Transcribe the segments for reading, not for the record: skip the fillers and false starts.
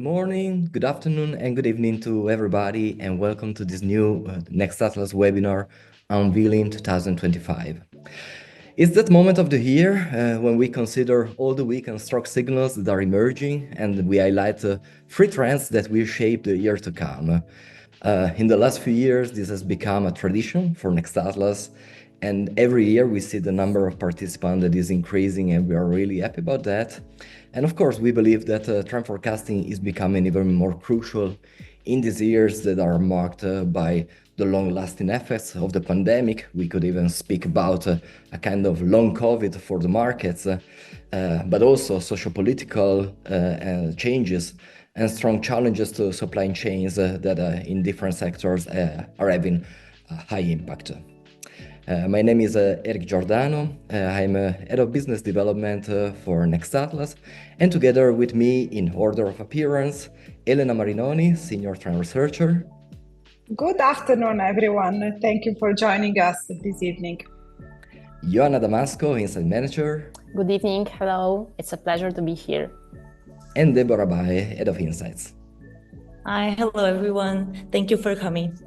morning, good afternoon, and good evening to everybody, and welcome to this new Nextatlas webinar, Unveiling 2025. It's that moment of the year when we consider all the weak and strong signals that are emerging, and we highlight three trends that will shape the year to come. In the last few years, this has become a tradition for Nextatlas, and every year we see the number of participants that is increasing, and we are really happy about that. And of course, we believe that trend forecasting is becoming even more crucial in these years that are marked by the long-lasting effects of the pandemic. We could even speak about a kind of long COVID for the markets, but also socio-political changes and strong challenges to supply chains that in different sectors are having a high impact. My name is Eric Giordano. I'm Head of Business Development for Nextatlas, and together with me in order of appearance, Elena Marinoni, Senior Trend Researcher. Good afternoon, everyone. Thank you for joining us this evening. Joanna Damasco, Insight Manager. Good evening. Hello. It's a pleasure to be here. And Deborah Bae, Head of Insights. Hi, hello everyone. Thank you for coming.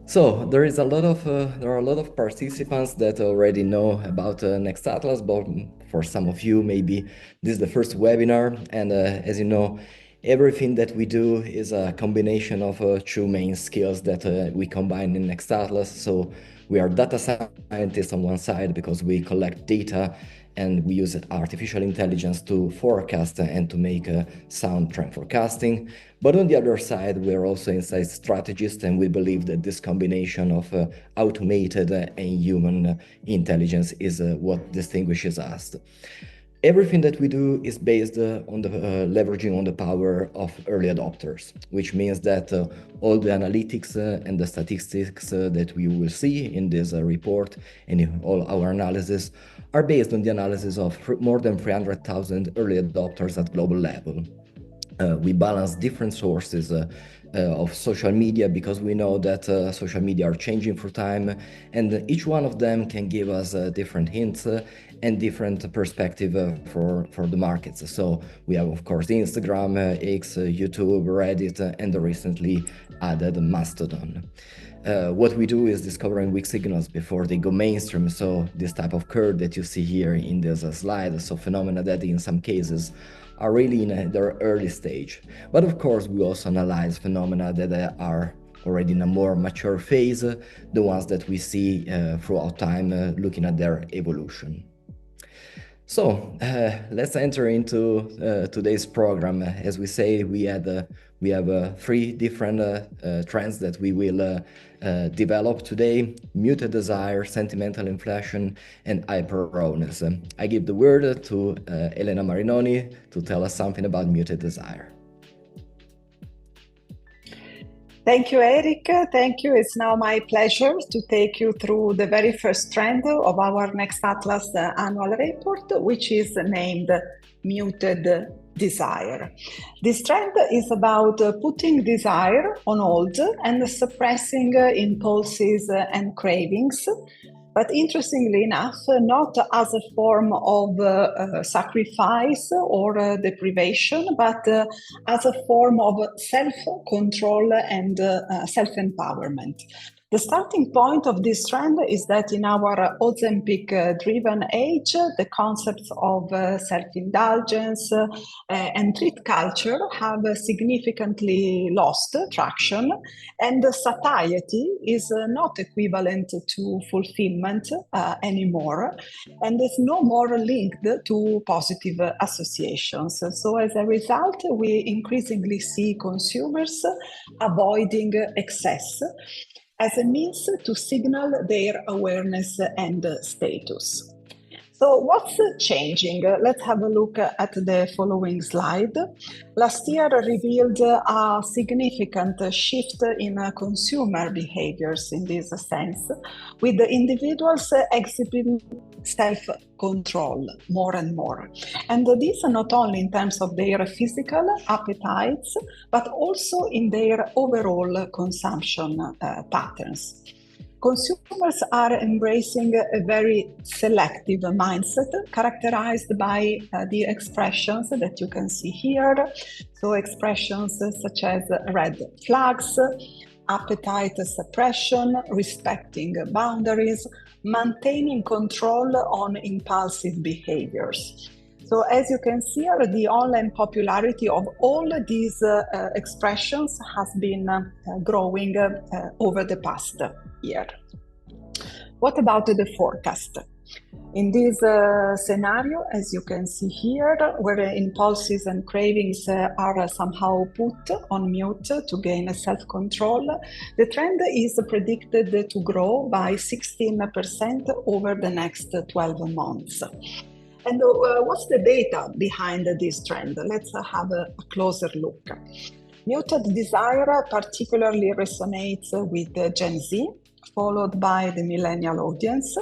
So there are a lot of participants that already know about Nextatlas, but for some of you, maybe this is the first webinar. And as you know, everything that we do is a combination of two main skills that we combine in Nextatlas. So we are data scientists on one side because we collect data and we use artificial intelligence to forecast and to make sound trend forecasting. But on the other side, we're also insight strategists, and we believe that this combination of automated and human intelligence is what distinguishes us. Everything that we do is based on the leveraging on the power of early adopters, which means that all the analytics and the statistics that we will see in this report and in all our analysis are based on the analysis of more than 300,000 early adopters at global level. We balance different sources of social media because we know that social media are changing through time, and each one of them can give us different hints and different perspective for the markets. So we have, of course, Instagram, X, YouTube, Reddit, and the recently added Mastodon. What we do is discovering weak signals before they go mainstream. So this type of curve that you see here in this slide, so phenomena that in some cases are really in their early stage. But of course, we also analyze phenomena that are already in a more mature phase, the ones that we see throughout time, looking at their evolution. So let's enter into today's program. As we say, we have three different trends that we will develop today: muted desire, sentimental inflation, and hyper rawness. I give the word to Elena Marinoni to tell us something about muted desire. Thank you, Eric. Thank you. It's now my pleasure to take you through the very first trend of our Nextatlas annual report, which is named Muted Desire. This trend is about putting desire on hold and suppressing impulses and cravings, but interestingly enough, not as a form of sacrifice or deprivation, but as a form of self-control and self-empowerment. The starting point of this trend is that in our Ozempic-driven age, the concepts of self-indulgence and treat culture have significantly lost traction, and satiety is not equivalent to fulfillment anymore, and is no more linked to positive associations. So as a result, we increasingly see consumers avoiding excess as a means to signal their awareness and status. So what's changing? Let's have a look at the following slide. Last year revealed a significant shift in consumer behaviors in this sense, with the individuals exhibiting self-control more and more. And this not only in terms of their physical appetites, but also in their overall consumption patterns. Consumers are embracing a very selective mindset characterized by the expressions that you can see here. So expressions such as red flags, appetite suppression, respecting boundaries, maintaining control on impulsive behaviors. So as you can see here, the online popularity of all these expressions has been growing over the past year. What about the forecast? In this scenario, as you can see here, where impulses and cravings are somehow put on mute to gain self-control, the trend is predicted to grow by 16% over the next 12 months. And what's the data behind this trend? Let's have a closer look. Muted desire particularly resonates with Gen Z, followed by the millennial audience.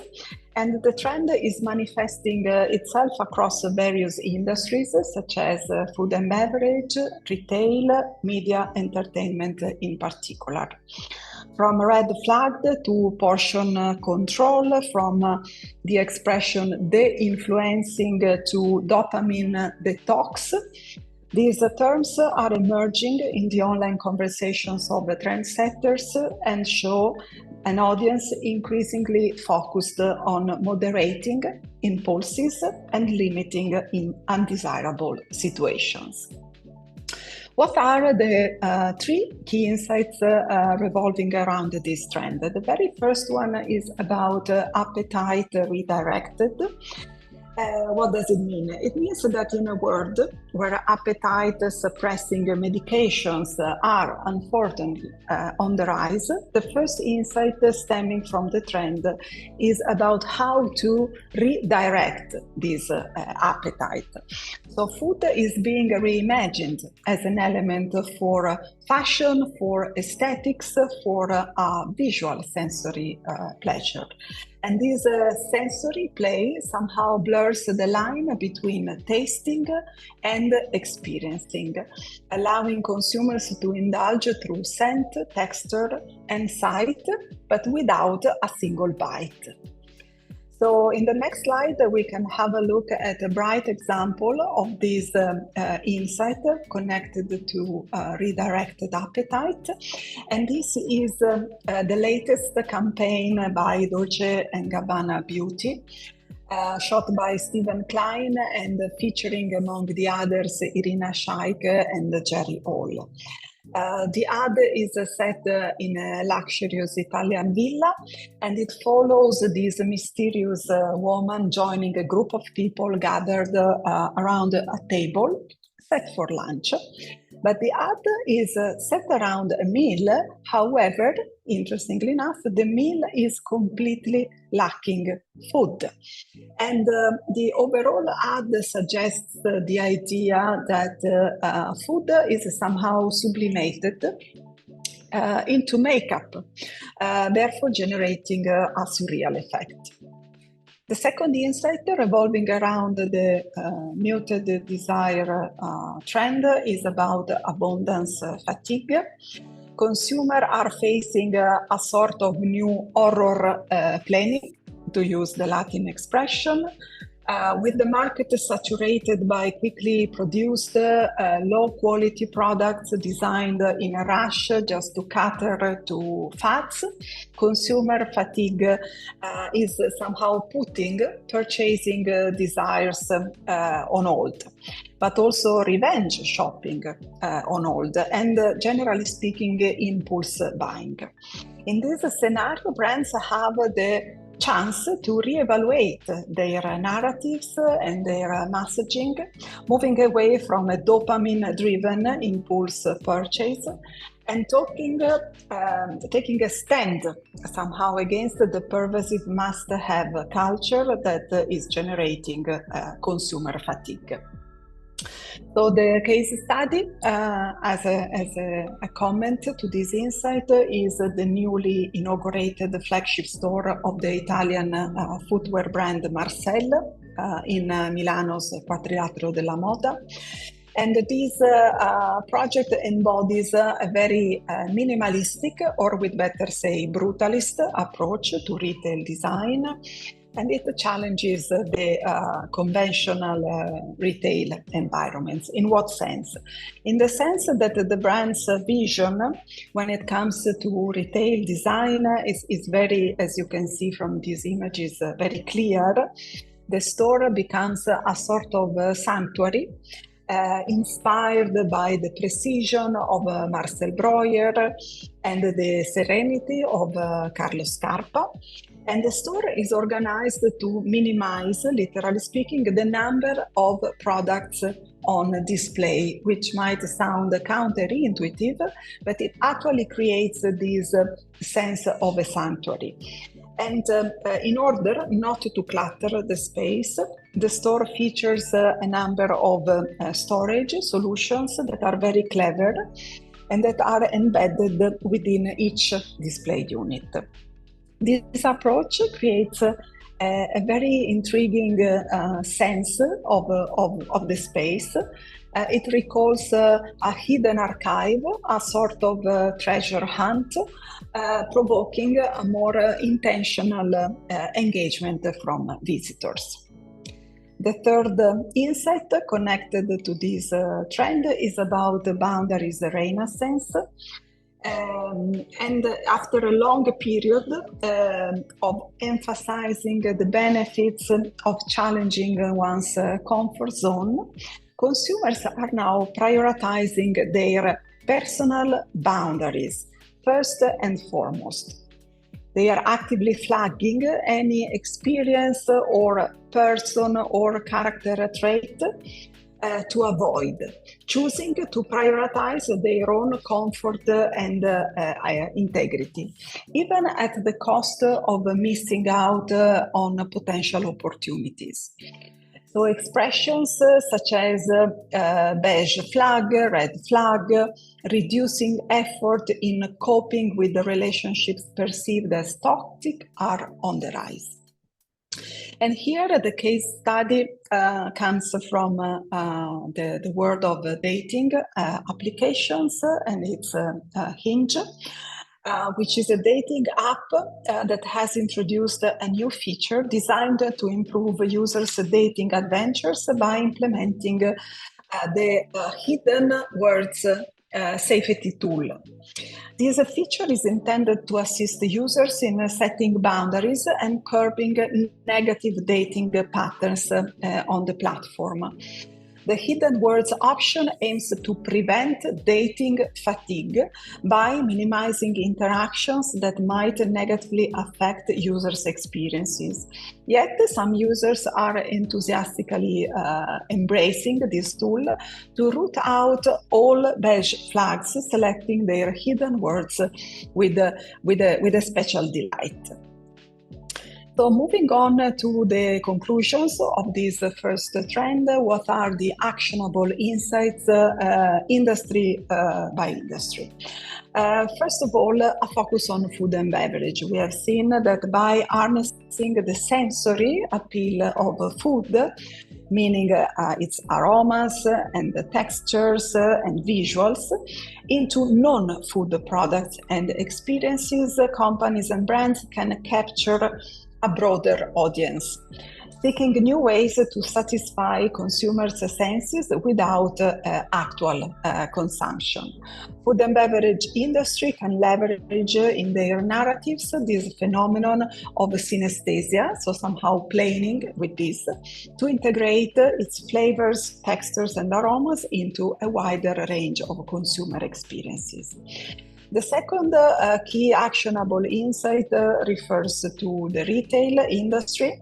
And the trend is manifesting itself across various industries, such as food and beverage, retail, media, entertainment in particular. From red flagged to portion control, from the expression de-influencing to dopamine detox. These terms are emerging in the online conversations of the trendsetters and show an audience increasingly focused on moderating impulses and limiting in undesirable situations. What are the three key insights revolving around this trend? The very first one is about appetite redirected. What does it mean? It means that in a world where appetite suppressing medications are unfortunately on the rise, the first insight stemming from the trend is about how to redirect this appetite. So food is being reimagined as an element for fashion, for aesthetics, for visual sensory pleasure. And this sensory play somehow blurs the line between tasting and experiencing, allowing consumers to indulge through scent, texture, and sight, but without a single bite. So in the next slide, we can have a look at a bright example of this insight connected to redirected appetite. And this is the latest campaign by Dolce & Gabbana Beauty, shot by Stephen Klein and featuring, among the others, Irina Shayk and Jerry Hall. The ad is set in a luxurious Italian villa, and it follows this mysterious woman joining a group of people gathered around a table set for lunch. But the ad is set around a meal. However, interestingly enough, the meal is completely lacking food. And the overall ad suggests the idea that food is somehow sublimated into makeup, therefore generating a surreal effect. The second insight revolving around the muted desire trend is about abundance fatigue. Consumers are facing a sort of new horror planning, to use the Latin expression, with the market saturated by quickly produced, low-quality products designed in a rush just to cater to fads. Consumer fatigue is somehow putting purchasing desires on hold, but also revenge shopping on hold, and generally speaking, impulse buying. In this scenario, brands have the chance to reevaluate their narratives and their messaging, moving away from a dopamine-driven impulse purchase and taking a stand somehow against the pervasive must-have culture that is generating consumer fatigue. So the case study, as a comment to this insight, is the newly inaugurated flagship store of the Italian footwear brand Marcel in Milano's Quadrilatero della Moda. And this project embodies a very minimalistic, or with better say, brutalist approach to retail design. And it challenges the conventional retail environments. In what sense? In the sense that the brand's vision, when it comes to retail design, is very, as you can see from these images, very clear. The store becomes a sort of sanctuary, inspired by the precision of Marcel Breuer and the serenity of Carlos Scarpa. And the store is organized to minimize, literally speaking, the number of products on display, which might sound counterintuitive, but it actually creates this sense of a sanctuary. And in order not to clutter the space, the store features a number of storage solutions that are very clever and that are embedded within each display unit. This approach creates a very intriguing sense of the space. It recalls a hidden archive, a sort of treasure hunt, provoking a more intentional engagement from visitors. The third insight connected to this trend is about the boundaries renaissance. And after a long period of emphasizing the benefits of challenging one's comfort zone, consumers are now prioritizing their personal boundaries first and foremost. They are actively flagging any experience or person or character trait to avoid, choosing to prioritize their own comfort and integrity, even at the cost of missing out on potential opportunities. So expressions such as beige flag, red flag, reducing effort in coping with the relationships perceived as toxic are on the rise. And here the case study comes from the world of dating applications, and it's Hinge, which is a dating app that has introduced a new feature designed to improve users' dating adventures by implementing the hidden words safety tool. This feature is intended to assist users in setting boundaries and curbing negative dating patterns on the platform. The hidden words option aims to prevent dating fatigue by minimizing interactions that might negatively affect users' experiences. Yet, some users are enthusiastically embracing this tool to root out all beige flags, selecting their hidden words with a special delight. So moving on to the conclusions of this first trend, what are the actionable insights industry by industry? First of all, a focus on food and beverage. We have seen that by harnessing the sensory appeal of food, meaning its aromas and the textures and visuals, into non-food products and experiences, companies and brands can capture a broader audience, seeking new ways to satisfy consumers' senses without actual consumption. Food and beverage industry can leverage in their narratives this phenomenon of synesthesia, so somehow playing with this, to integrate its flavors, textures, and aromas into a wider range of consumer experiences. The second key actionable insight refers to the retail industry.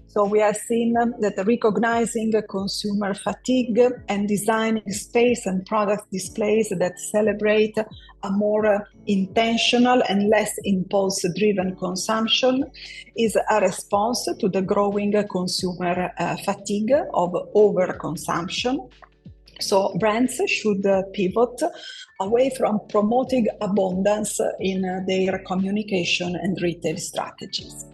So we have seen that recognizing consumer fatigue and designing space and product displays that celebrate a more intentional and less impulse-driven consumption is a response to the growing consumer fatigue of overconsumption. So brands should pivot away from promoting abundance in their communication and retail strategies.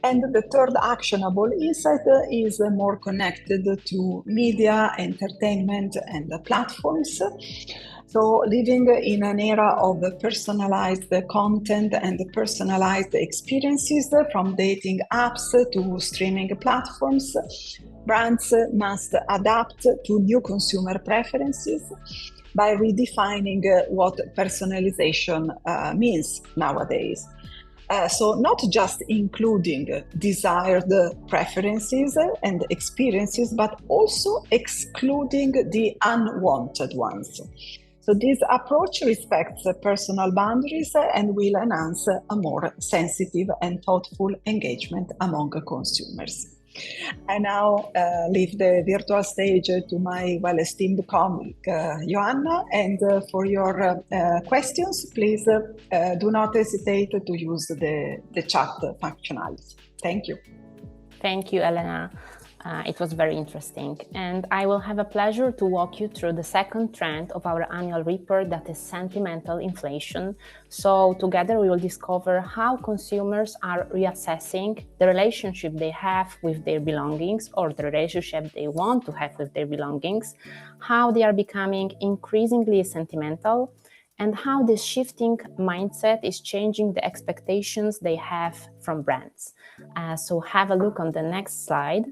And the third actionable insight is more connected to media, entertainment, and platforms. So living in an era of personalized content and personalized experiences, from dating apps to streaming platforms, brands must adapt to new consumer preferences by redefining what personalization means nowadays. So not just including desired preferences and experiences, but also excluding the unwanted ones. So this approach respects personal boundaries and will enhance a more sensitive and thoughtful engagement among consumers. I now leave the virtual stage to my well-esteemed colleague, Joanna, and for your questions, please do not hesitate to use the chat functionality. Thank you. Thank you, Elena. It was very interesting. And I will have a pleasure to walk you through the second trend of our annual report, that is sentimental inflation. So together we will discover how consumers are reassessing the relationship they have with their belongings, or the relationship they want to have with their belongings, how they are becoming increasingly sentimental, and how this shifting mindset is changing the expectations they have from brands. So have a look on the next slide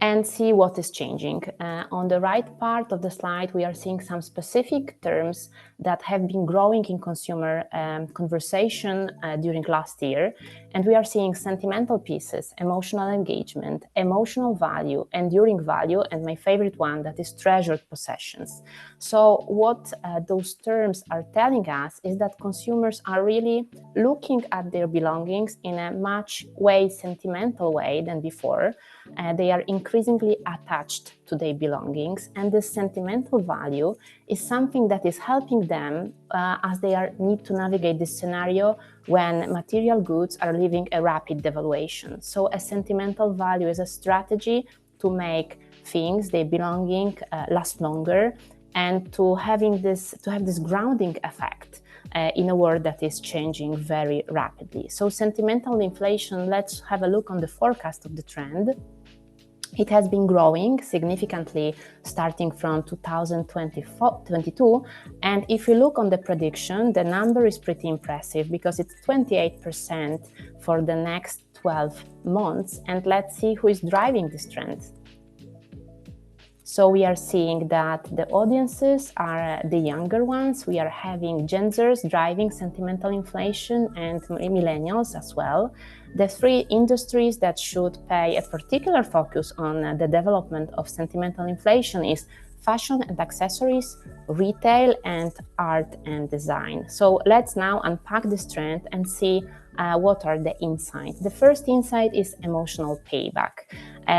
and see what is changing. On the right part of the slide, we are seeing some specific terms that have been growing in consumer conversation during last year. And we are seeing sentimental pieces, emotional engagement, emotional value, enduring value, and my favorite one, that is treasured possessions. So what those terms are telling us is that consumers are really looking at their belongings in a much sentimental way than before. They are increasingly attached to their belongings, and this sentimental value is something that is helping them as they need to navigate this scenario when material goods are living a rapid devaluation. So a sentimental value is a strategy to make things, their belonging, last longer, and to have this grounding effect in a world that is changing very rapidly. So sentimental inflation, let's have a look on the forecast of the trend. It has been growing significantly starting from 2022. And if you look on the prediction, the number is pretty impressive because it's 28% for the next 12 months. And let's see who is driving this trend. So we are seeing that the audiences are the younger ones. We are having Gen Zers driving sentimental inflation and millennials as well. The three industries that should pay a particular focus on the development of sentimental inflation is fashion and accessories, retail, and art and design. So let's now unpack this trend and see what are the insights. The first insight is emotional payback.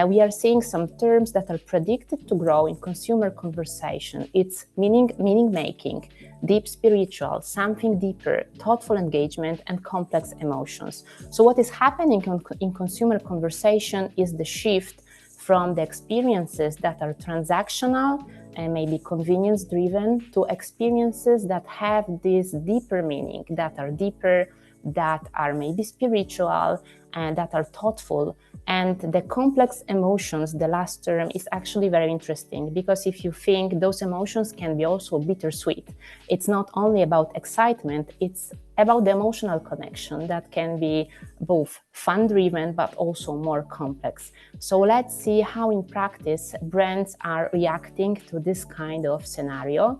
We are seeing some terms that are predicted to grow in consumer conversation. It's meaning making, deep spiritual, something deeper, thoughtful engagement, and complex emotions. So what is happening in consumer conversation is the shift from the experiences that are transactional and maybe convenience driven to experiences that have this deeper meaning, that are deeper, that are maybe spiritual, and that are thoughtful. And the complex emotions, the last term, is actually very interesting because if you think, those emotions can be also bittersweet. It's not only about excitement, it's about the emotional connection that can be both fun-driven but also more complex. So let's see how in practice brands are reacting to this kind of scenario.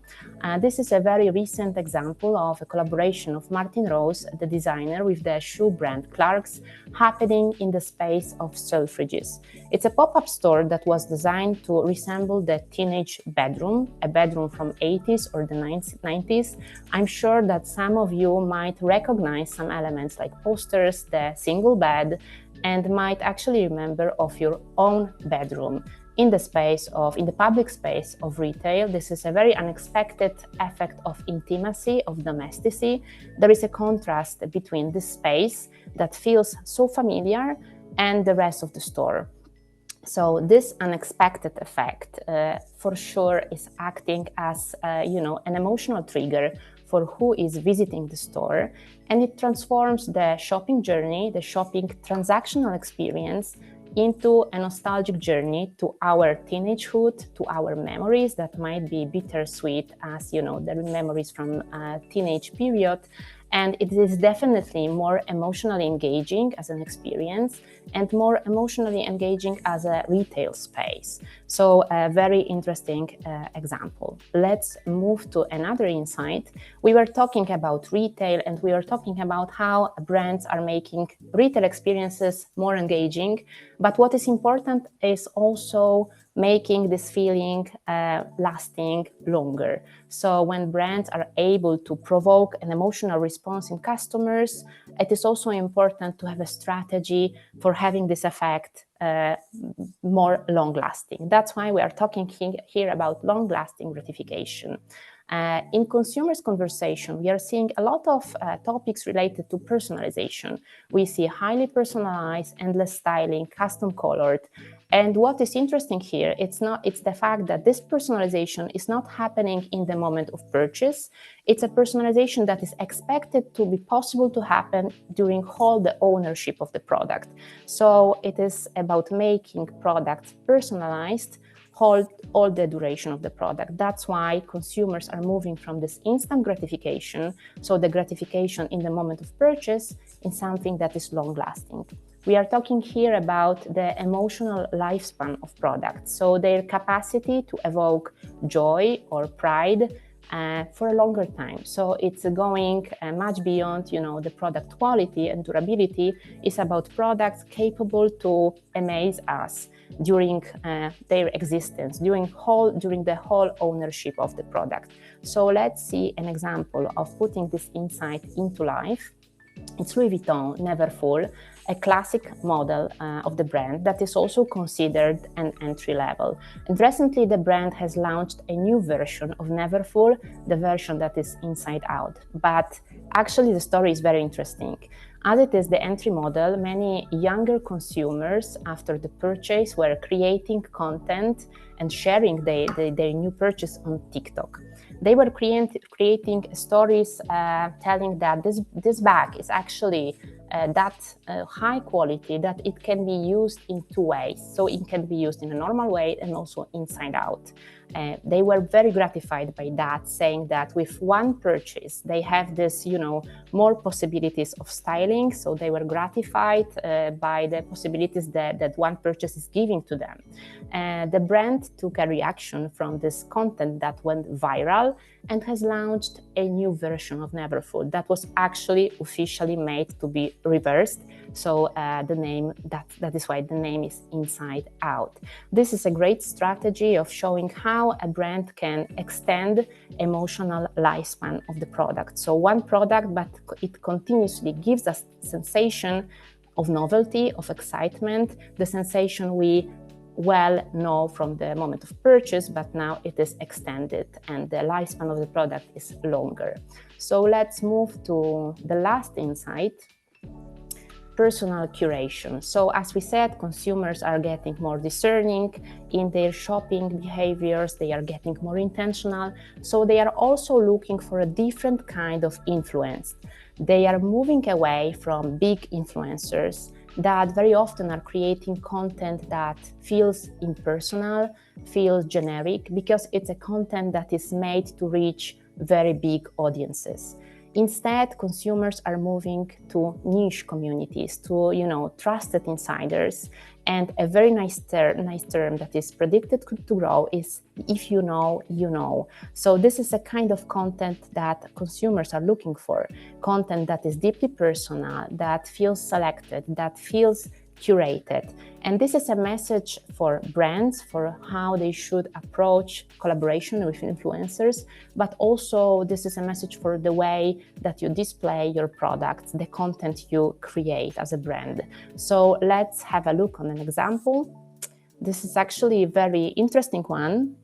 This is a very recent example of a collaboration of Martin Rose, the designer, with the shoe brand Clarks, happening in the space of Selfridges. It's a pop-up store that was designed to resemble the teenage bedroom, a bedroom from 80s or the 90s. I'm sure that some of you might recognize some elements like posters, the single bed, and might actually remember of your own bedroom in the public space of retail. This is a very unexpected effect of intimacy, of domesticity. There is a contrast between this space that feels so familiar and the rest of the store. So this unexpected effect for sure is acting as an emotional trigger for who is visiting the store, and it transforms the shopping journey, the shopping transactional experience, into a nostalgic journey to our teenagehood, to our memories that might be bittersweet, as the memories from a teenage period. And it is definitely more emotionally engaging as an experience and more emotionally engaging as a retail space. So a very interesting example. Let's move to another insight. We were talking about retail, and we were talking about how brands are making retail experiences more engaging. But what is important is also making this feeling lasting longer. So when brands are able to provoke an emotional response in customers, it is also important to have a strategy for having this effect more long-lasting. That's why we are talking here about long-lasting gratification. In consumers' conversation, we are seeing a lot of topics related to personalization. We see highly personalized, endless styling, custom colored. And what is interesting here, it's the fact that this personalization is not happening in the moment of purchase. It's a personalization that is expected to be possible to happen during all the ownership of the product. So it is about making products personalized all the duration of the product. That's why consumers are moving from this instant gratification, so the gratification in the moment of purchase, in something that is long-lasting. We are talking here about the emotional lifespan of products, so their capacity to evoke joy or pride for a longer time. So it's going much beyond, the product quality and durability. It's about products capable to amaze us during their existence, during the whole ownership of the product. So let's see an example of putting this insight into life. It's Louis Vuitton Neverfull, a classic model of the brand that is also considered an entry level. And recently the brand has launched a new version of Neverfull, the version that is inside out. But actually the story is very interesting. As it is the entry model, many younger consumers after the purchase were creating content and sharing their new purchase on TikTok. They were creating stories telling that this bag is actually that high quality that it can be used in two ways. So it can be used in a normal way and also inside out. They were very gratified by that, saying that with one purchase, they have this, more possibilities of styling. So they were gratified by the possibilities that one purchase is giving to them. The brand took a reaction from this content that went viral and has launched a new version of Neverfull that was actually officially made to be reversed. So the name, that is why the name is Inside Out. This is a great strategy of showing how a brand can extend emotional lifespan of the product. So one product, but it continuously gives us sensation of novelty, of excitement, the sensation we well know from the moment of purchase, but now it is extended and the lifespan of the product is longer. So let's move to the last insight. Personal curation. So as we said, consumers are getting more discerning in their shopping behaviors, they are getting more intentional, so they are also looking for a different kind of influence. They are moving away from big influencers that very often are creating content that feels impersonal, feels generic, because it's a content that is made to reach very big audiences. Instead, consumers are moving to niche communities, to trusted insiders. And a very nice term that is predicted to grow is if you know, you know. So this is a kind of content that consumers are looking for. Content that is deeply personal, that feels selected, that feels curated. And this is a message for brands for how they should approach collaboration with influencers, but also this is a message for the way that you display your products, the content you create as a brand. So let's have a look on an example. This is actually a very interesting one.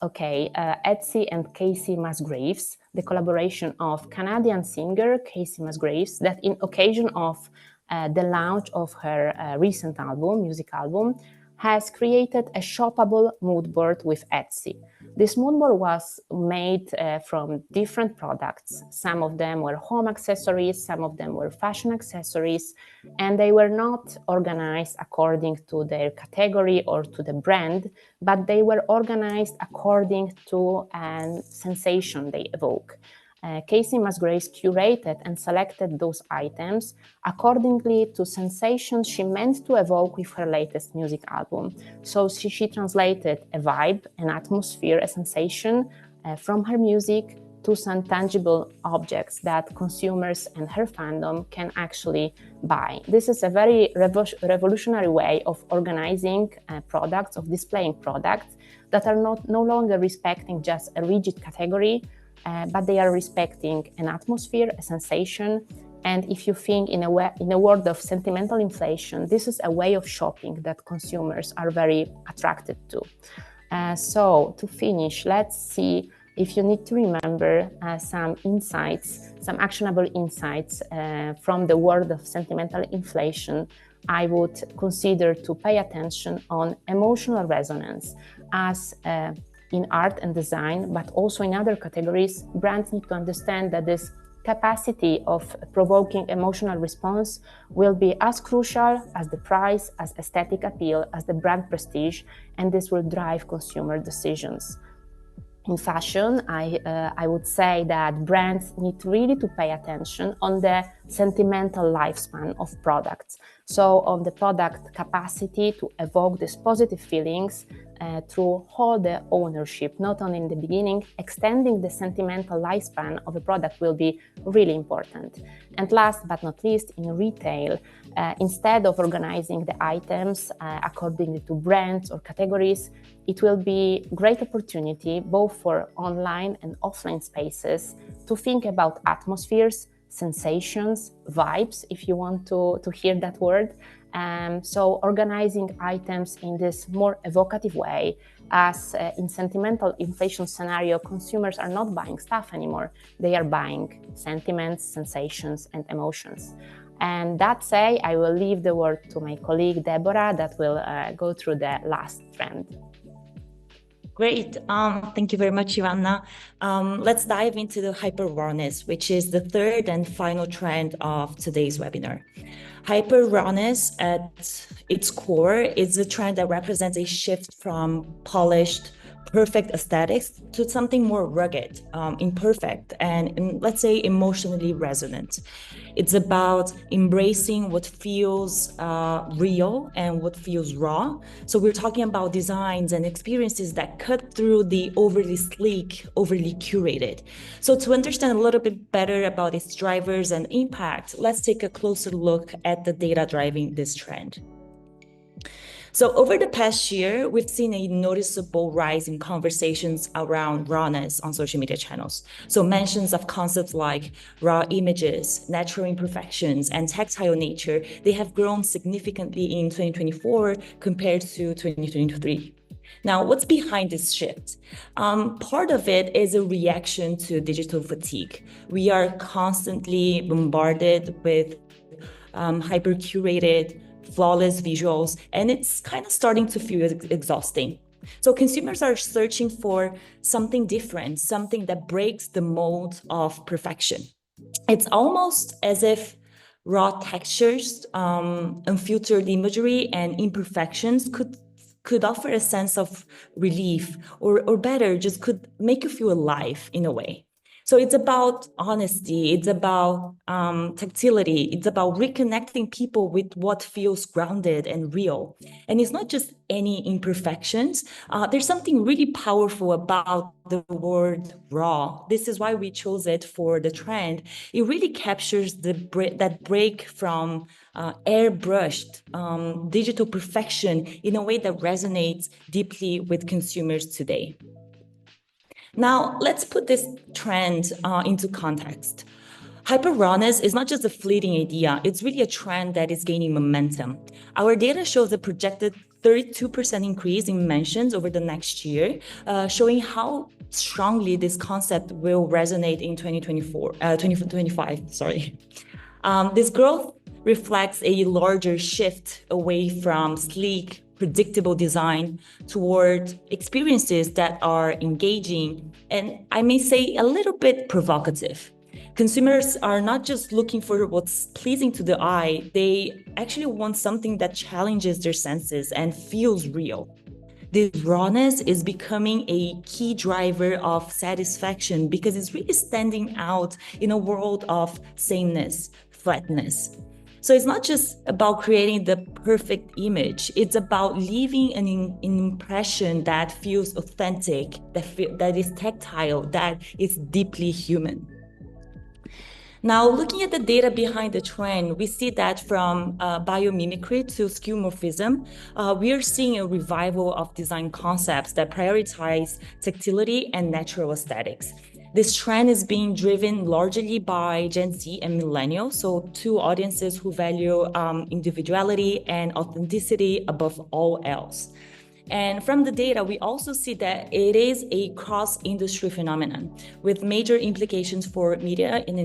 Etsy and Casey Musgraves, the collaboration of Canadian singer Casey Musgraves, that in occasion of the launch of her recent music album, has created a shoppable mood board with Etsy. This mood board was made from different products. Some of them were home accessories, some of them were fashion accessories, and they were not organized according to their category or to the brand, but they were organized according to a sensation they evoke. Casey Musgraves curated and selected those items accordingly to sensations she meant to evoke with her latest music album. So she translated a vibe, an atmosphere, a sensation from her music to some tangible objects that consumers and her fandom can actually buy. This is a very revolutionary way of organizing products, of displaying products that are no longer respecting just a rigid category, but they are respecting an atmosphere, a sensation. And if you think in a world of sentimental inflation, this is a way of shopping that consumers are very attracted to. So to finish, let's see if you need to remember some insights, some actionable insights from the world of sentimental inflation. I would consider to pay attention on emotional resonance as in art and design, but also in other categories. Brands need to understand that this capacity of provoking emotional response will be as crucial as the price, as aesthetic appeal, as the brand prestige, and this will drive consumer decisions. In fashion, I would say that brands need really to pay attention on the sentimental lifespan of products. So on the product capacity to evoke these positive feelings through all the ownership, not only in the beginning. Extending the sentimental lifespan of a product will be really important. And last but not least, in retail, instead of organizing the items according to brands or categories, it will be a great opportunity both for online and offline spaces to think about atmospheres, sensations, vibes, if you want to hear that word. So organizing items in this more evocative way, as in sentimental inflation scenario, consumers are not buying stuff anymore. They are buying sentiments, sensations, and emotions. And that say, I will leave the word to my colleague Deborah that will go through the last trend. Great. Thank you very much, Ivana. Let's dive into the hyper-rawness, which is the third and final trend of today's webinar. Hyper-rawness at its core is a trend that represents a shift from polished, perfect aesthetics to something more rugged, imperfect, and let's say emotionally resonant. It's about embracing what feels real and what feels raw. So we're talking about designs and experiences that cut through the overly sleek, overly curated. So to understand a little bit better about its drivers and impact, let's take a closer look at the data driving this trend. So over the past year, we've seen a noticeable rise in conversations around rawness on social media channels. So mentions of concepts like raw images, natural imperfections, and tactile nature, they have grown significantly in 2024 compared to 2023. Now, what's behind this shift? Part of it is a reaction to digital fatigue. We are constantly bombarded with hyper-curated, flawless visuals, and it's kind of starting to feel exhausting. So consumers are searching for something different, something that breaks the mold of perfection. It's almost as if raw textures, unfiltered imagery, and imperfections could offer a sense of relief, or better, just could make you feel alive in a way. So it's about honesty, it's about tactility, it's about reconnecting people with what feels grounded and real. And it's not just any imperfections. There's something really powerful about the word raw. This is why we chose it for the trend. It really captures that break from airbrushed digital perfection in a way that resonates deeply with consumers today. Now, let's put this trend into context. Hyper-rawness is not just a fleeting idea, it's really a trend that is gaining momentum. Our data shows a projected 32% increase in mentions over the next year, showing how strongly this concept will resonate in 2025. This growth reflects a larger shift away from sleek, predictable design toward experiences that are engaging and, I may say, a little bit provocative. Consumers are not just looking for what's pleasing to the eye, they actually want something that challenges their senses and feels real. This rawness is becoming a key driver of satisfaction because it's really standing out in a world of sameness, flatness. So it's not just about creating the perfect image, it's about leaving an impression that feels authentic, that is tactile, that is deeply human. Now, looking at the data behind the trend, we see that from biomimicry to skeuomorphism, we are seeing a revival of design concepts that prioritize tactility and natural aesthetics. This trend is being driven largely by Gen Z and millennials, so two audiences who value individuality and authenticity above all else. And from the data, we also see that it is a cross-industry phenomenon with major implications for media in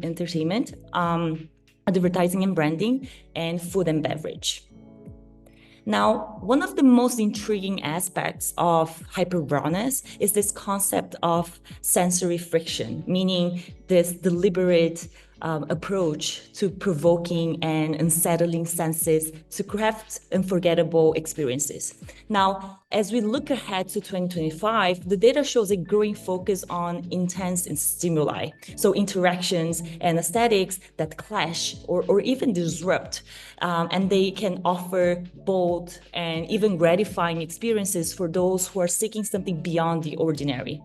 entertainment, advertising and branding, and food and beverage. Now, one of the most intriguing aspects of hyper-rawness is this concept of sensory friction, meaning this deliberate approach to provoking and unsettling senses to craft unforgettable experiences. Now, as we look ahead to 2025, the data shows a growing focus on intense stimuli, so interactions and aesthetics that clash or even disrupt, and they can offer bold and even gratifying experiences for those who are seeking something beyond the ordinary.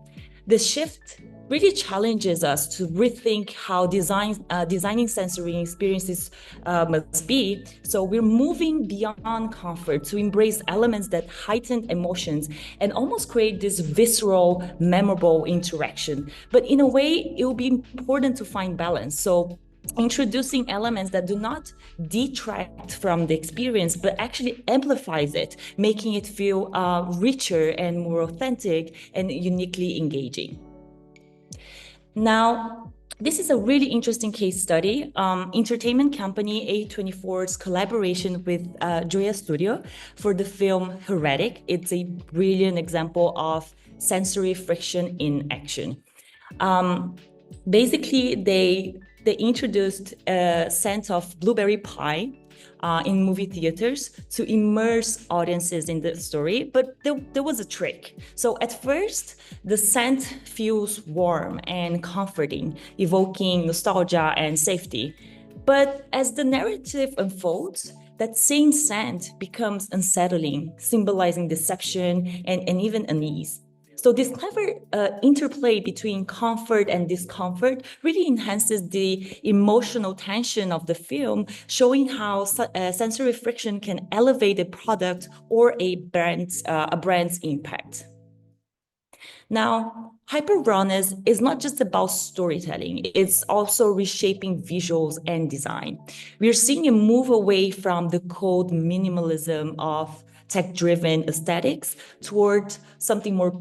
The shift really challenges us to rethink how designing sensory experiences must be. So we're moving beyond comfort to embrace elements that heighten emotions and almost create this visceral, memorable interaction. But in a way, it will be important to find balance. So introducing elements that do not detract from the experience, but actually amplifies it, making it feel richer and more authentic and uniquely engaging. Now, this is a really interesting case study. Entertainment company A24's collaboration with Joya Studio for the film Heretic. It's a brilliant example of sensory friction in action. Basically, they introduced a scent of blueberry pie in movie theaters to immerse audiences in the story, but there was a trick. So at first, the scent feels warm and comforting, evoking nostalgia and safety. But as the narrative unfolds, that same scent becomes unsettling, symbolizing deception and even unease. So this clever interplay between comfort and discomfort really enhances the emotional tension of the film, showing how sensory friction can elevate a product or a brand's impact. Now, hyper-rawness is not just about storytelling, it's also reshaping visuals and design. We're seeing a move away from the cold minimalism of tech-driven aesthetics toward something more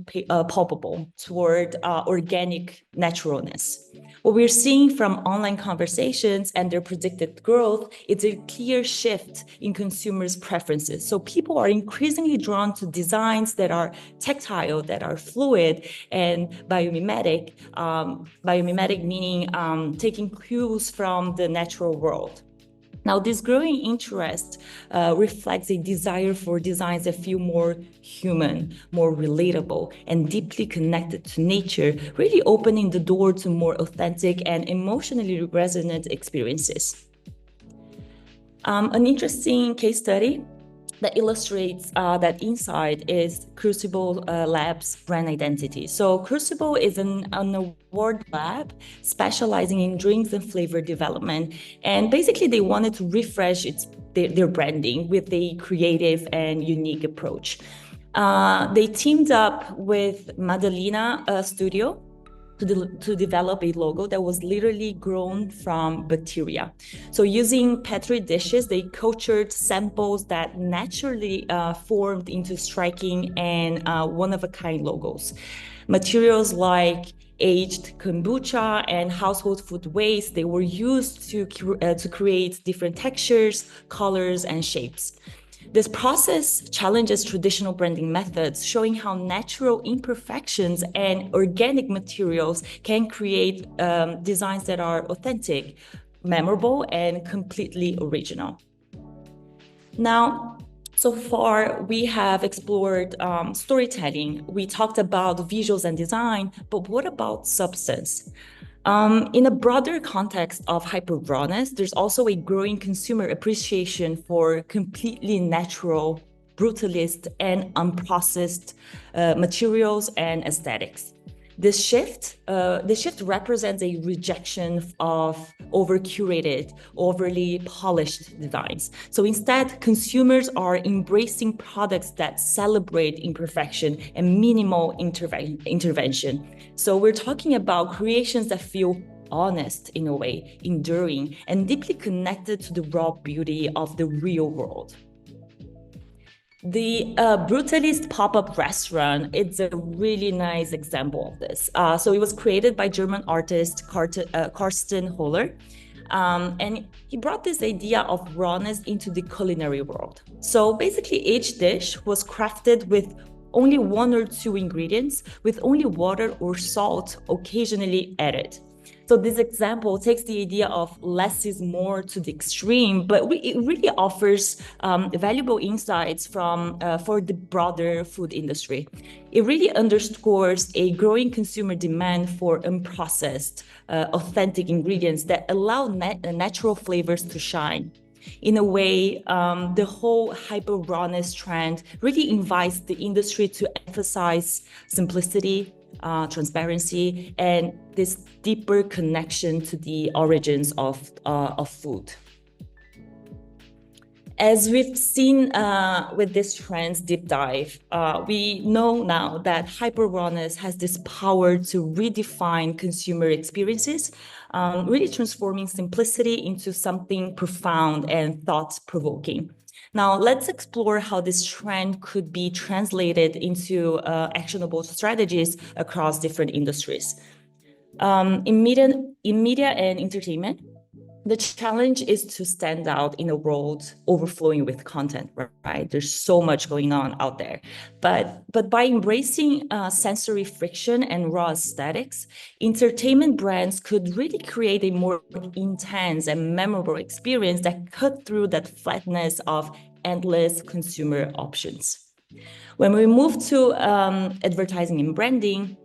palpable, toward organic naturalness. What we're seeing from online conversations and their predicted growth is a clear shift in consumers' preferences. So people are increasingly drawn to designs that are tactile, that are fluid, and biomimetic. Biomimetic meaning taking cues from the natural world. Now, this growing interest reflects a desire for designs that feel more human, more relatable, and deeply connected to nature, really opening the door to more authentic and emotionally resonant experiences. An interesting case study that illustrates that insight is Crucible Lab's brand identity. So Crucible is an award lab specializing in drinks and flavor development. And basically they wanted to refresh their branding with a creative and unique approach. They teamed up with Madalena Studio to develop a logo that was literally grown from bacteria. So using Petri dishes, they cultured samples that naturally formed into striking and one-of-a-kind logos. Materials like aged kombucha and household food waste, they were used to create different textures, colors, and shapes. This process challenges traditional branding methods, showing how natural imperfections and organic materials can create designs that are authentic, memorable, and completely original. Now, so far, we have explored storytelling. We talked about visuals and design, but what about substance? In a broader context of hyper rawness, there's also a growing consumer appreciation for completely natural, brutalist, and unprocessed materials and aesthetics. This shift represents a rejection of over-curated, overly polished designs. So instead, consumers are embracing products that celebrate imperfection and minimal intervention. So we're talking about creations that feel honest in a way, enduring, and deeply connected to the raw beauty of the real world. The Brutalist pop-up restaurant, it's a really nice example of this. So it was created by German artist Karsten Holler. And he brought this idea of rawness into the culinary world. So basically each dish was crafted with only 1 or 2 ingredients, with only water or salt occasionally added. So this example takes the idea of less is more to the extreme, but it really offers valuable insights for the broader food industry. It really underscores a growing consumer demand for unprocessed, authentic ingredients that allow natural flavors to shine. In a way, the whole hyper rawness trend really invites the industry to emphasize simplicity, transparency, and this deeper connection to the origins of food. As we've seen with this trend's deep dive, we know now that hyper rawness has this power to redefine consumer experiences, really transforming simplicity into something profound and thought-provoking. Now, let's explore how this trend could be translated into actionable strategies across different industries. In media and entertainment, the challenge is to stand out in a world overflowing with content, right? There's so much going on out there. But by embracing sensory friction and raw aesthetics, entertainment brands could really create a more intense and memorable experience that cut through that flatness of endless consumer options. When we move to advertising and branding,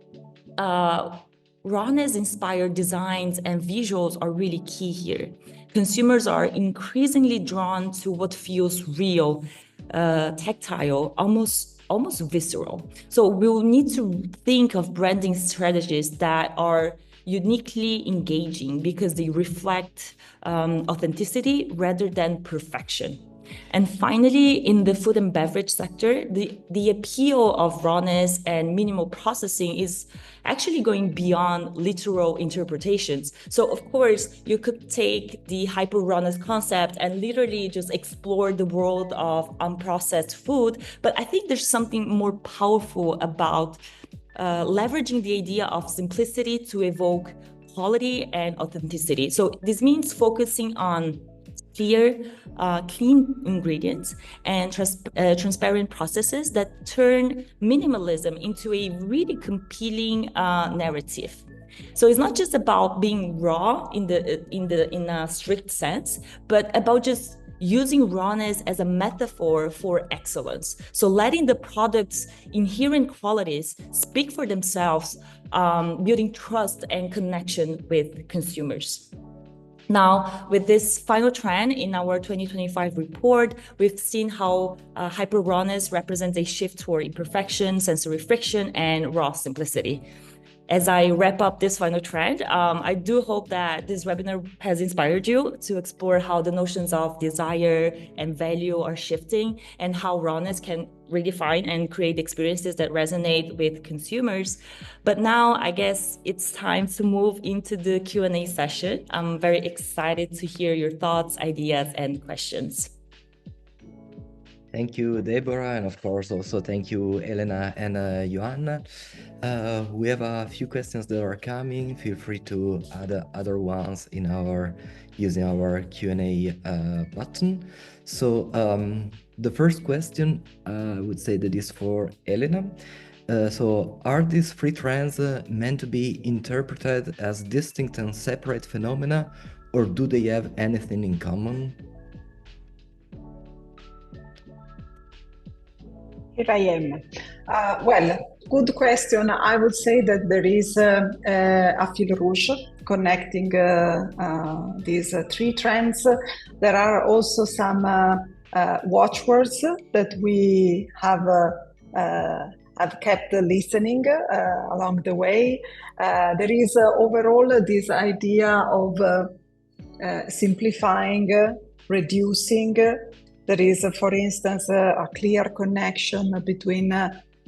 rawness-inspired designs and visuals are really key here. Consumers are increasingly drawn to what feels real, tactile, almost visceral. So we'll need to think of branding strategies that are uniquely engaging because they reflect authenticity rather than perfection. And finally, in the food and beverage sector, the appeal of rawness and minimal processing is actually going beyond literal interpretations. So of course, you could take the hyper rawness concept and literally just explore the world of unprocessed food. But I think there's something more powerful about leveraging the idea of simplicity to evoke quality and authenticity. So this means focusing on clear, clean ingredients and transparent processes that turn minimalism into a really compelling narrative. So it's not just about being raw in a strict sense, but about just using rawness as a metaphor for excellence. So letting the product's inherent qualities speak for themselves, building trust and connection with consumers. Now, with this final trend in our 2025 report, we've seen how hyper rawness represents a shift toward imperfection, sensory friction, and raw simplicity. As I wrap up this final trend, I do hope that this webinar has inspired you to explore how the notions of desire and value are shifting and how rawness can redefine and create experiences that resonate with consumers. But now I guess it's time to move into the Q&A session. I'm very excited to hear your thoughts, ideas, and questions. Thank you, Deborah, and of course also thank you, Elena and Joanna. We have a few questions that are coming. Feel free to add other ones in using our Q&A button. So the first question I would say that is for Elena. So are these three trends meant to be interpreted as distinct and separate phenomena, or do they have anything in common? Here I am. Well, good question. I would say that there is a fil rouge connecting these three trends. There are also some watchwords that we have kept listening along the way. There is overall this idea of simplifying, reducing. There is, for instance, a clear connection between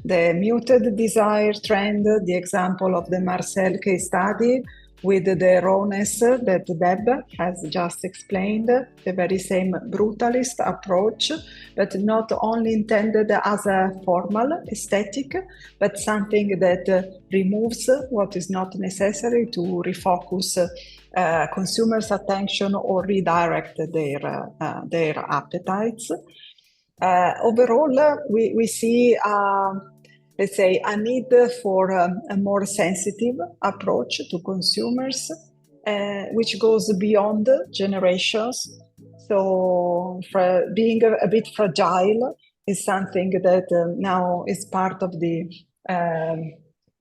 the muted desire trend, the example of the Marcel case study, with the rawness that Deb has just explained, the very same brutalist approach, but not only intended as a formal aesthetic, but something that removes what is not necessary to refocus consumers' attention or redirect their appetites. Overall, we see, let's say, a need for a more sensitive approach to consumers, which goes beyond generations. So being a bit fragile is something that now is part of the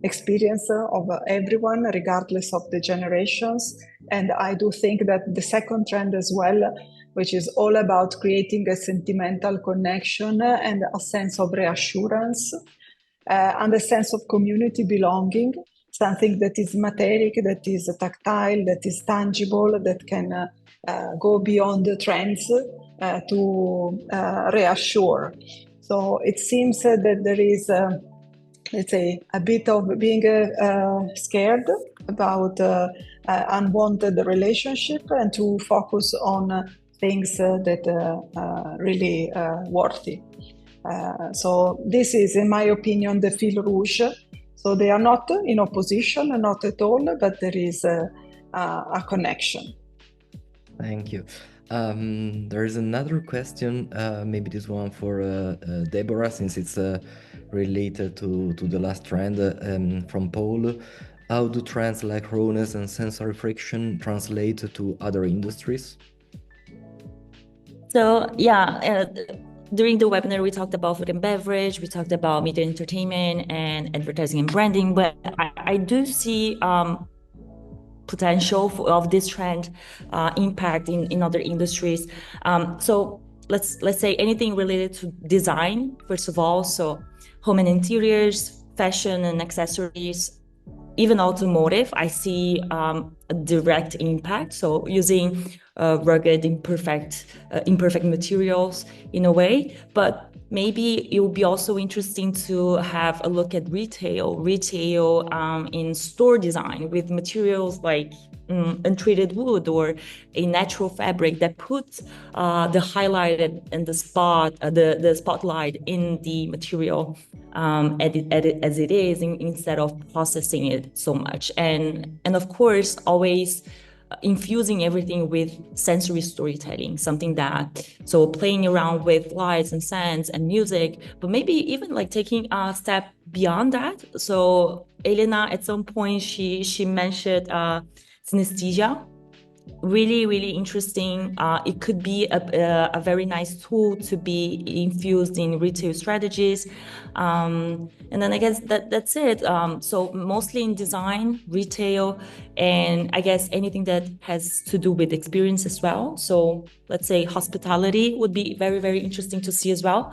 experience of everyone, regardless of the generations. And I do think that the second trend as well, which is all about creating a sentimental connection and a sense of reassurance and a sense of community belonging, something that is materic, that is tactile, that is tangible, that can go beyond the trends to reassure. So it seems that there is let's say, a bit of being scared about unwanted relationship and to focus on things that are really worthy. So this is, in my opinion, the fil rouge. So they are not in opposition, not at all, but there is a connection. Thank you. There is another question, maybe this one for Deborah, since it's related to the last trend from Paul. How do trends like rawness and sensory friction translate to other industries? So yeah, during the webinar, we talked about food and beverage, we talked about media entertainment and advertising and branding, but I do see potential of this trend impact in other industries. So let's say anything related to design, first of all. So home and interiors, fashion and accessories, even automotive, I see a direct impact. So using rugged, imperfect materials in a way, but maybe it would be also interesting to have a look at retail in store design with materials like untreated wood or a natural fabric that puts the highlight and the spotlight in the material as it is, instead of processing it so much, and of course always infusing everything with sensory storytelling, something that, so playing around with lights and sounds and music, but maybe even like taking a step beyond that. So Elena, at some point, she mentioned synesthesia. Really interesting. It could be a very nice tool to be infused in retail strategies. And then I guess that's it. So mostly in design, retail, and I guess anything that has to do with experience as well. So let's say hospitality would be very interesting to see as well.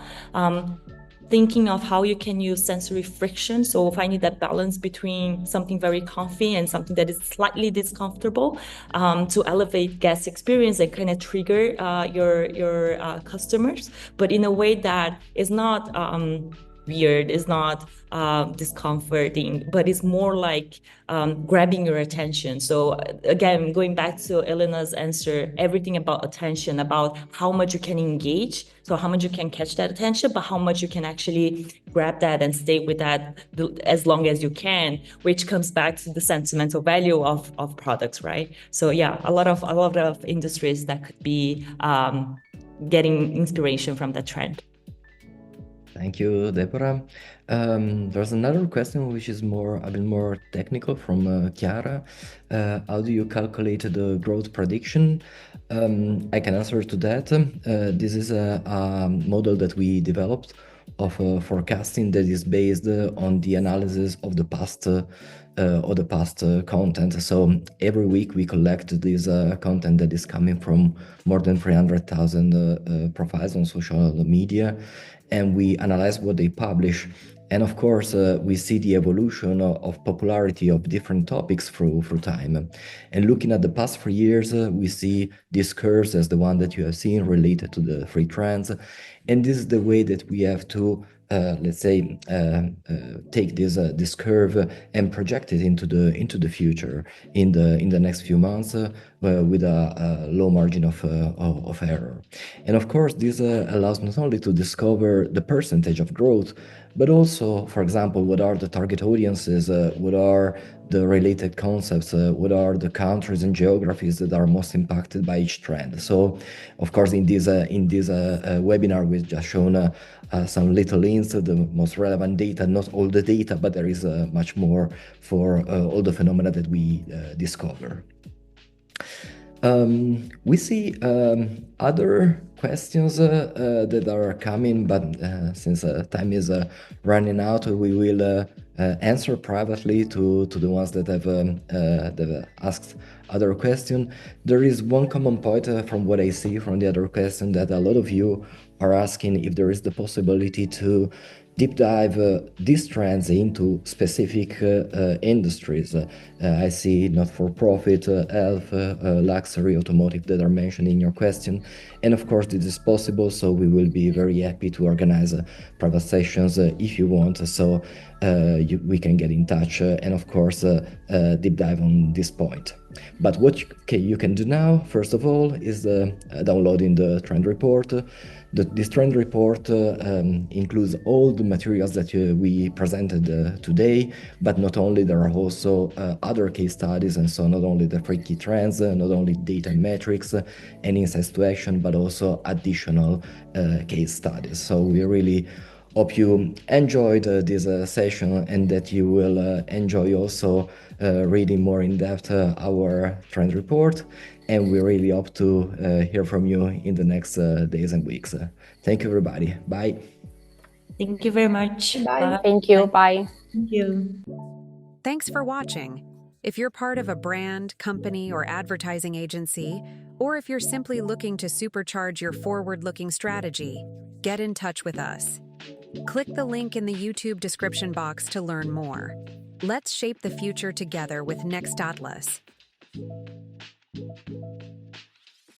Thinking of how you can use sensory friction, so finding that balance between something very comfy and something that is slightly discomfortable, to elevate guest experience and kind of trigger your customers, but in a way that is not weird, it's not discomforting, but it's more like grabbing your attention. So again, going back to Elena's answer, everything about attention, about how much you can engage, so how much you can catch that attention, but how much you can actually grab that and stay with that as long as you can, which comes back to the sentimental value of products, right? So yeah, a lot of industries that could be getting inspiration from that trend. Thank you, Deborah. There's another question which is a bit more technical from Chiara. How do you calculate the growth prediction? I can answer to that. This is a model that we developed of forecasting that is based on the analysis of the past content. So every week we collect this content that is coming from more than 300,000 profiles on social media, and we analyze what they publish. And of course, we see the evolution of popularity of different topics through time. And looking at the past 3 years, we see these curves as the one that you have seen related to the three trends. And this is the way that we have to, let's say, take this curve and project it into the future in the next few months with a low margin of error. And of course, this allows not only to discover the percentage of growth, but also, for example, what are the target audiences, what are the related concepts, what are the countries and geographies that are most impacted by each trend. So, of course, in this webinar, we've just shown some little hints, the most relevant data, not all the data, but there is much more for all the phenomena that we discover. We see other questions that are coming, but since time is running out, we will answer privately to the ones that have asked other question. There is one common point from what I see from the other question, that a lot of you are asking if there is the possibility to deep dive these trends into specific industries. I see not-for-profit, health, luxury, automotive that are mentioned in your question. And of course, this is possible, so we will be very happy to organize private sessions if you want, so we can get in touch and of course deep dive on this point. But what you can do now, first of all, is downloading the trend report. This trend report includes all the materials that we presented today, but not only, there are also other case studies, and so not only the 3 key trends, not only data and metrics and insights to action, but also additional case studies. So we really hope you enjoyed this session, and that you will enjoy also reading more in depth our trend report. And we really hope to hear from you in the next days and weeks. Thank you, everybody. Bye. Thank you very much. Bye. Thank you. Bye. Thank you. Thanks for watching. If you're part of a brand, company, or advertising agency, or if you're simply looking to supercharge your forward-looking strategy, get in touch with us. Click the link in the YouTube description box to learn more. Let's shape the future together with Nextatlas.